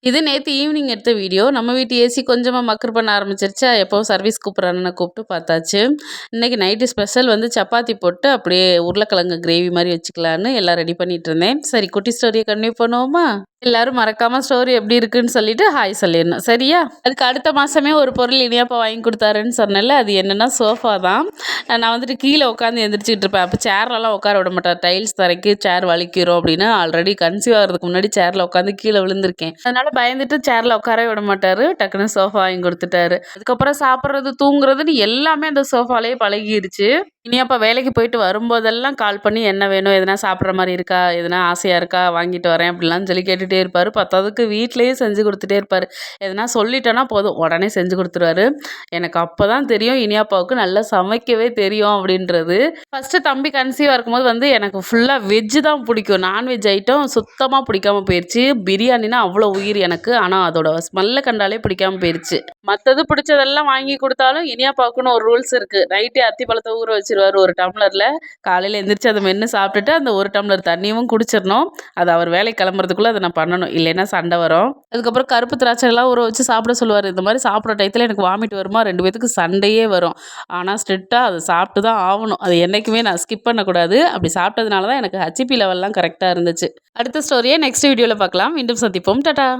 இது நேத்து ஈவினிங் எடுத்த வீடியோ. நம்ம வீட்டு ஏசி கொஞ்சமா மக்கர் பண்ண ஆரம்பிச்சிருச்சா, எப்பவும் சர்வீஸ் கூப்பிடுற அண்ணன கூப்பிட்டு பார்த்தாச்சு. இன்னைக்கு நைட்டு ஸ்பெஷல் வந்து சப்பாத்தி போட்டு அப்படியே உருளைக்கிழங்கு கிரேவி மாரி வச்சுக்கலான்னு எல்லாம் ரெடி பண்ணிட்டு இருந்தேன். சரி குட்டி ஸ்டோரிய கன்டினியூ பண்ணுவோமா? எல்லாரும் மறக்காம ஸ்டோரி எப்படி இருக்குன்னு சொல்லிட்டு ஹாய் சொல்லிடணும். சரியா? அதுக்கு அடுத்த மாசமே ஒரு பொருள் இனியாப்பா வாங்கி குடுத்தாருன்னு சொன்னேன்ல, அது என்னன்னா சோஃபா தான். நான் வந்துட்டு கீழ உட்காந்து எந்திரிச்சுக்கிட்டு இருப்பேன். அப்ப சேர்லலாம் உட்கார விட மாட்டார். டைல்ஸ் தரைக்கு சேர் வலிக்கிரும் அப்படின்னு ஆல்ரெடி கன்சீவ் ஆகுறதுக்கு முன்னாடி சேர்ல உட்காந்து கீழ விழுந்திருக்கேன். அதனால பயந்துட்டு சேர்ல உட்காரவே விட மாட்டாரு. டக்குன்னு சோஃபா வாங்கி குடுத்துட்டாரு. அதுக்கப்புறம் சாப்பிடுறது, தூங்குறதுன்னு எல்லாமே அந்த சோஃபாலயே பழகிருச்சு. இனியாப்பா வேலைக்கு போயிட்டு வரும்போதெல்லாம் கால் பண்ணி என்ன வேணும்? எதனா சாப்பிடுற மாரி இருக்கா? எதனா ஆசையா இருக்கா? வாங்கிட்டு வரேன் அப்படிலாம் சொல்லி கேட்டுட்டே இருப்பாரு. பத்தாததுக்கு வீட்லயே செஞ்சு குடுத்துட்டே இருப்பாரு. எதனா சொல்லிட்டேன்னா போதும், உடனே செஞ்சு குடுத்துருவாரு. எனக்கு அப்பதான் தெரியும் இனியாப்பாவுக்கு நல்லா சமைக்கவே தெரியும் அப்படின்றது. ஃபர்ஸ்ட்டு தம்பி கன்சீவா இருக்கும்போது வந்து எனக்கு ஃபுல்லா வெஜ் தான் பிடிக்கும். நான்வெஜ் ஐட்டம் சுத்தமா பிடிக்காம போயிருச்சு. பிரியாணினா அவ்வளோ உயிர் எனக்கு. ஆனா அதோட ஸ்மெல்ல கண்டாலே பிடிக்காம போயிருச்சு. மத்தது பிடிச்சதெல்லாம் வாங்கி குடுத்தாலும் இனியாப்பாவுக்குன்னு ஒரு ரூல்ஸ் இருக்கு. நைட்டே அத்திப்பழத்த ஊற வச்சுருவாரு ஒரு டம்ளர்ல. காலையில எந்திரிச்சு அத மென்னு சாப்பிட்டுட்டு அந்த 1 டம்ளர் தண்ணியும் குடிச்சிரணும். அது அவர் வேலைக்கு கிளம்புறதுக்குள்ள அத நான் பண்ணணும். இல்லைன்னா சண்டை வரும். அதுக்கப்புறம் கருப்பு திராட்சைலாம் ஊற வச்சு சாப்பிட சொல்லுவாரு. இந்த மாரி சாப்பிடுற டயத்துல எனக்கு வாமிட் வருமா, 2 பேத்துக்கு சண்டையே வரும். ஆனா ஸ்ட்ரிக்ட்டா அத சாப்பிட்டு தான் ஆவணும். அது என்னைக்குமே நான் ஸ்கிப் பண்ணக்கூடாது. அப்படி சாப்பிட்டதுனால தான் எனக்கு ஹச்சிபி லெவல்லாம் கரெக்ட்டா இருந்துச்சு. அடுத்த ஸ்டோரிய நெக்ஸ்ட் வீடியோல பார்க்கலாம். மீண்டும் சந்திப்போம். டாடா.